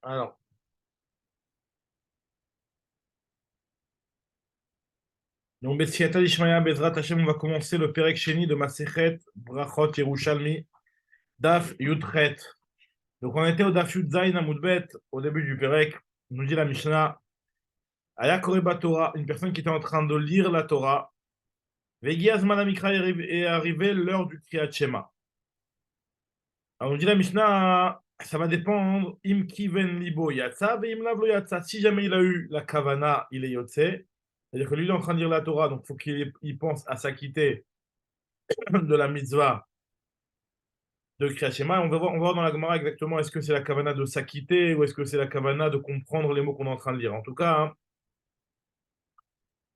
Alors, donc, Bessiata Ishmael Bezrat Hashem, on va commencer le Perek Sheni de Masechet Brachot Yerushalmi, Daf Yudchet. Donc, on était au Daf Yud Zayin Amudbet, au début du Perek, nous dit la Mishnah, Aya Koreba Torah, une personne qui était en train de lire la Torah, Vegi Azman Amikra est arrivé l'heure du Kriyat Shema. Alors, nous dit la Mishnah, ça va dépendre, Im Kiven Libo Yatsa, Ve Im Lavlo Yatsa. Si jamais il a eu la Kavana, il est Yotse. C'est-à-dire que lui, il est en train de lire la Torah, donc il faut qu'il pense à s'acquitter de la mitzvah de Kriyat Shema. On va voir dans la Gemara exactement est-ce que c'est la kavana de s'acquitter ou est-ce que c'est la kavana de comprendre les mots qu'on est en train de lire. En tout cas, hein,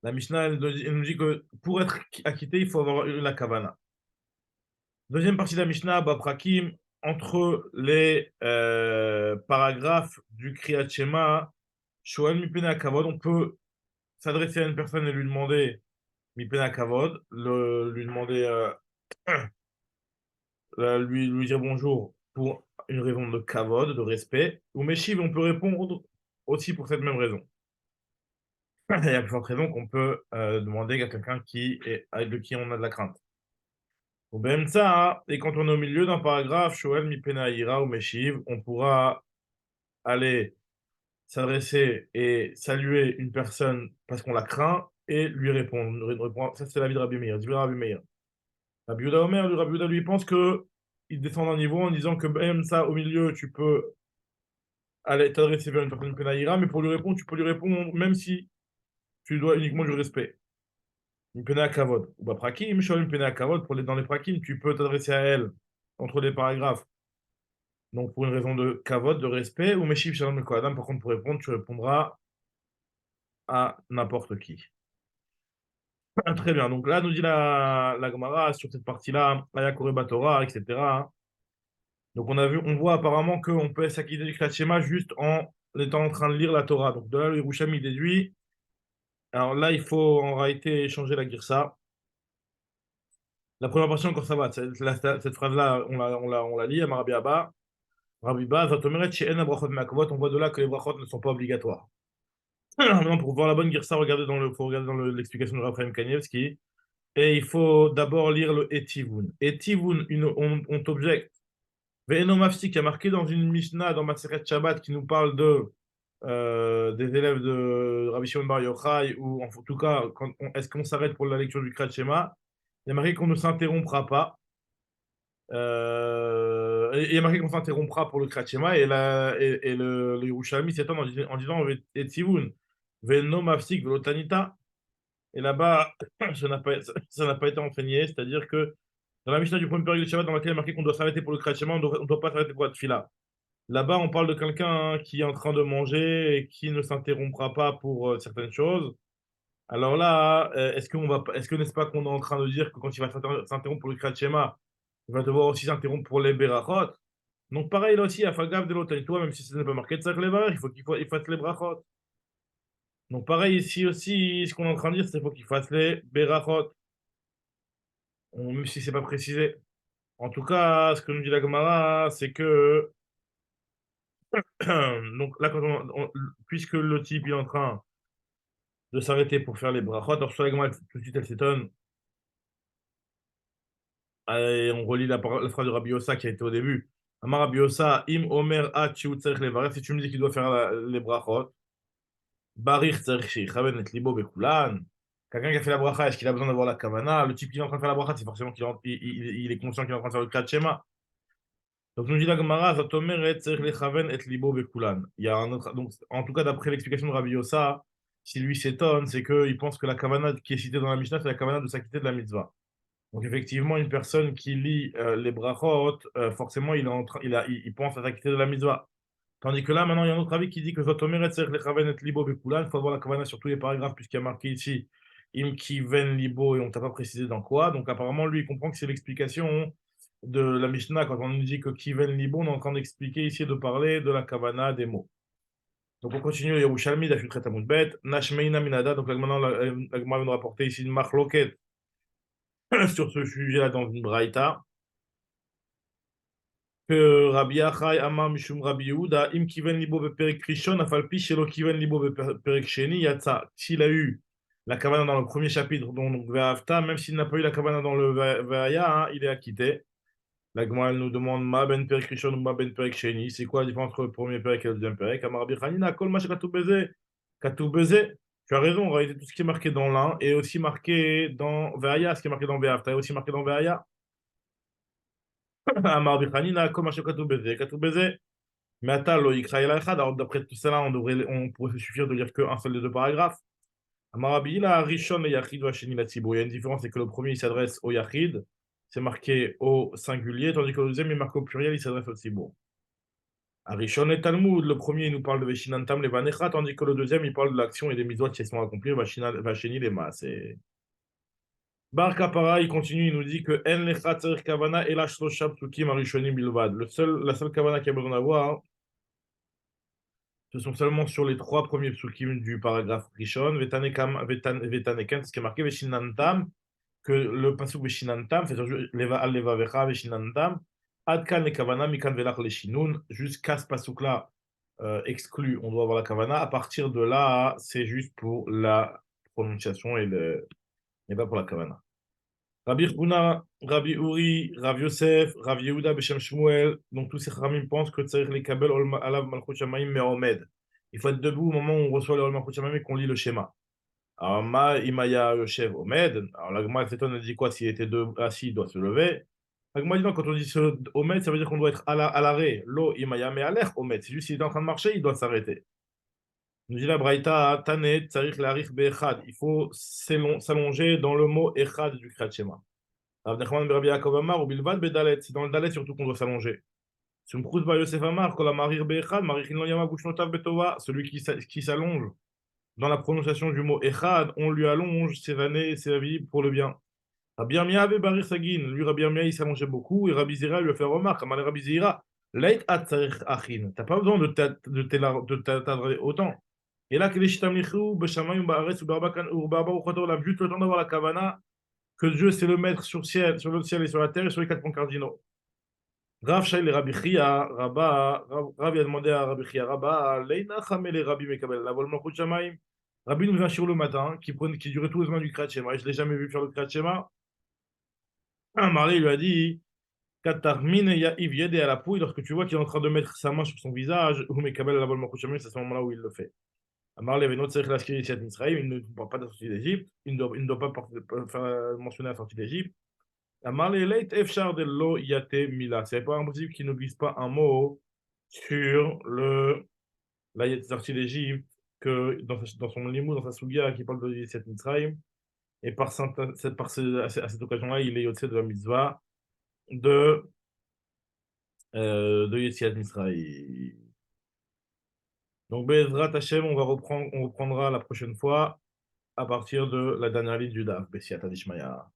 la Mishnah elle nous dit que pour être acquitté, il faut avoir eu la kavana. Deuxième partie de la Mishnah, Baprakim, entre les paragraphes du Kriyat Shema, Shoel Mipena Kavod, on peut s'adresser à une personne et lui demander Mipena Kavod, lui demander lui dire bonjour pour une raison de kavod, de respect, ou meshiv, on peut répondre aussi pour cette même raison. Il y a plus forte raison qu'on peut demander à quelqu'un de qui on a de la crainte. Ou même ça, et quand on est au milieu d'un paragraphe, Shoel mipena ira ou meshiv, on pourra aller s'adresser et saluer une personne parce qu'on la craint et lui répondre. Ça, c'est l'avis de Rabbi Meir. Dis Rabbi Meir. Rabbi Yehuda Omer, Rabbi Yehuda lui pense que il descend d'un niveau en disant que même ça, au milieu, tu peux aller t'adresser vers une personne penaïra, mais pour lui répondre, tu peux lui répondre même si tu dois uniquement du respect. Une pena kavod. Ou bah prakim, je une pena kavod, dans les prakim, tu peux t'adresser à elle entre les paragraphes. Donc pour une raison de kavod, de respect, ou meshiv shalom le Adam, par contre, pour répondre, tu répondras à n'importe qui. Ah, très bien. Donc là, nous dit la Gemara sur cette partie-là, Aya Koreba Torah, etc. Donc on voit apparemment qu'on peut s'acquitter du Kriyat Shema juste en étant en train de lire la Torah. Donc de là, le Yerushalmi déduit. Alors là, il faut en réalité changer la girsa. La première partie, encore ça va. Cette phrase-là, on la lit, Amar Rabbi Abba. Rabbi Ba, Zatomeret, She'en brachot me'akavot. On voit de là que les brachot ne sont pas obligatoires. Maintenant, pour voir la bonne girsa, faut regarder dans l'explication de Raphaël Kanievski. Et il faut d'abord lire le Etivun. Etivun, on t'objecte. Ve'eno mafsi, qui a marqué dans une Mishnah, dans Maseret Shabbat, qui nous parle des élèves de Rabbi Shimon Bar Yochai, ou en tout cas, est-ce qu'on s'arrête pour la lecture du Kriyat Shema? Il y a marqué qu'on ne s'interrompra pas. Il y a marqué qu'on s'interrompra pour le Kriyat Shema, et le Yerushalmi s'étonne en disant Et Tzivun, Ve'eno mafsik ve'lotanita. Et là-bas, ça n'a pas été enseigné, c'est-à-dire que dans la Mishnah du premier période de Shabbat, dans laquelle il y a marqué qu'on doit s'arrêter pour le Kriyat Shema, on ne doit pas s'arrêter pour la Tfila. Là-bas, on parle de quelqu'un qui est en train de manger et qui ne s'interrompra pas pour certaines choses. Alors là, est-ce que n'est-ce pas qu'on est en train de dire que quand il va s'interrompre pour le Kriyat Shema, il va devoir aussi s'interrompre pour les Berachot? Donc pareil là aussi, à Fagav de l'Otanitoa, même si ce n'est pas marqué de ça il fasse les Berachot. Donc pareil ici aussi, ce qu'on est en train de dire, c'est qu'il faut qu'il fasse les Berachot, même si c'est pas précisé. En tout cas, ce que nous dit la Gemara, c'est que donc là, puisque le type il est en train de s'arrêter pour faire les brachot. Alors, sur la Gemara, tout de suite, elle s'étonne. Et on relit la phrase de Rabbi Yossa qui a été au début. Amar Rabbi Yossa, im omer at tzarich levarech. Si tu me dis qu'il doit faire les brachot, barich tzarich sheichaven et libo bekulan. Quelqu'un qui a fait la bracha, est-ce qu'il a besoin d'avoir la kavana? Le type qui est en train de faire la bracha, c'est forcément qu'il est conscient qu'il est en train de faire le kriyat shema. Donc, nous dit la Gemara, zatomer et tzarich lechaven et libo bekulan. Il y a un autre, donc, en tout cas, d'après l'explication de Rabbi Yossa, si lui s'étonne, c'est qu'il pense que la kavana qui est citée dans la Mishnah, c'est la kavana de s'acquitter de la mitzvah. Donc effectivement, une personne qui lit les brachot, forcément, il, est en train, il pense à s'acquitter de la mitzvah. Tandis que là, maintenant, il y a un autre avis qui dit que Zotomeret Serech Lechaven et Libo Bekulan, il faut avoir la kavana sur tous les paragraphes, puisqu'il y a marqué ici Im Kiven Libo, et on ne t'a pas précisé dans quoi. Donc apparemment, lui, il comprend que c'est l'explication de la Mishnah. Quand on nous dit que Kiven Libo, on est en train d'expliquer ici, de parler de la kavana des mots. Donc on continue, Yerushalmi, Dafutret Amudbet, Nashmeina Minada. Donc là, maintenant, la Gemara vient de rapporter ici une marloquette sur ce sujet-là dans une braïta. que Rabbi Achai Amar Mishum Rabbi Yehuda, Im Kiven Libo Beperek Rishon, Afalpi Shelo Kiven Libo Beperek Sheni, Yatsa. S'il a eu la kavana dans le premier chapitre, donc Ve'afta, même s'il n'a pas eu la kavana dans le Ve'aya, hein, il est acquitté. La Gemara elle nous demande Ma Ben Perek Rishon ou Ma Ben Perek Sheni. C'est quoi la différence entre le premier Perek et le deuxième Perek? Amar Rabbi Chanina, Kol Mash Katou Beze. Katou Beze. Tu as raison, en réalité, tout ce qui est marqué dans l'un est aussi marqué dans Ve'aya, ce qui est marqué dans Ve'afta est aussi marqué dans Ve'aya. Amar Rabbi Chanina, Kol Mash Katou Beze. Katou Beze. Mais attends, Loïc Echad, alors d'après tout cela, on pourrait se suffire de lire qu'un seul des deux paragraphes. Amarabi, il a Rishon et Yachid ou Hasheni la Tzibour. Il y a une différence, c'est que le premier, il s'adresse au Yachid, c'est marqué au singulier, tandis que le deuxième, il marque au pluriel, il s'adresse au Tzibour. À Rishon et Talmud, le premier, il nous parle de Veshinantam les Vanecha, tandis que le deuxième, il parle de l'action et des mitzvot qui sont accomplies, Vasheni les Maaseh. Bar Kapara, il continue, il nous dit que En Lecha Tzer Kavana et la Shlosha Psukim Arishonim Bilvad. La seule Kavana qu'il y a besoin d'avoir, ce sont seulement sur les trois premiers psukim du paragraphe Rishon, Vetanekam, ce qui est marqué Veshinantam, que le pasuk Veshinantam, c'est-à-dire Leva al Levavecha Veshinantam, Adkan et Kavana, Mikan Velach le Shinun, jusqu'à ce pasuk-là exclu, on doit avoir la Kavana. À partir de là, c'est juste pour la prononciation et pas pour la Kavana. Rabbi Huna, Rabbi Uri, Rav Yosef, Rav Yehuda Beshem Shmuel, donc tous ces Khamim pensent que Tzarich les Kabel Alav Malchut Shamayim Me'omed. Il faut être debout au moment où on reçoit le Ol Malchut Shamayim et qu'on lit le schéma. Alors, Ma Imaya Yoshev Omed, alors la Gemara s'étonne, elle dit quoi? S'il était assis, il doit se lever. La Gemara dit non, quand on dit Omed, ça veut dire qu'on doit être à l'arrêt. Lo Imaya Me'alech Omed, c'est juste s'il est en train de marcher, il doit s'arrêter. Nous dit la Braïta, Tanet, Tzarich Larich Be'echad. Il faut s'allonger dans le mot Echad du Kriyat Shema. Rav Nachman ben Rabbi Yaakov Amar, ou Bilvad Bedalet, c'est dans le Dalet surtout qu'on doit s'allonger. Sumchus Ba Yosef Amar, Kol Amarir Be'echad, Marichin Lo Yama Gushnotav Betova, celui qui s'allonge dans la prononciation du mot Echad, on lui allonge ses années et sa vie pour le bien. Rabbi Yirmiyah Ave Barir Sagin, lui Rabbi Yirmiyah il s'allongeait beaucoup, et Rabbi Zira lui a fait remarque, Amal Rabbi Zira, Leit At Tzarich Achin, t'as pas besoin de t'attendre autant. Et là, que les Shitamlichou, Beshamayim Baaretz, ou Barbakan, ou Barba Uchotolam, juste le temps d'avoir la Kavana, que Dieu c'est le maître sur le ciel et sur la terre et sur les quatre points cardinaux. Rav Shail et Rabbi Chia, Rav a demandé à Rabbi Chia, Rabba, Leina Chamel et Rabbi Mekabel, la vol Malchut Shamaim. Rabbi nous vient sur le matin, qui durait tous les mains du Kriyat Shema. Je ne l'ai jamais vu faire le Kriyat Shema. Un mari lui a dit, Katarmin Ya'iv Yede à la pouille, lorsque tu vois qu'il est en train de mettre sa main sur son visage, ou Mekabel la vol Malchut Shamaim, c'est à ce moment-là où il le fait. Amar le Venot Serech Laskir Yitziat Mitzrayim, il ne parle pas de la sortie d'Égypte, il ne doit pas mentionner la sortie d'Égypte. C'est pas impossible qu'il ne glisse pas un mot sur la sortie d'Égypte, que dans son limou, dans sa sougia, qui parle de Yetziat Mitzrayim. Et à cette occasion-là, il est Yotze de la mitzvah de Yetziat Mitzrayim. Donc, Bezrat Hashem, on reprendra la prochaine fois à partir de la dernière ligne du Daf, Bessiat Adishmaya.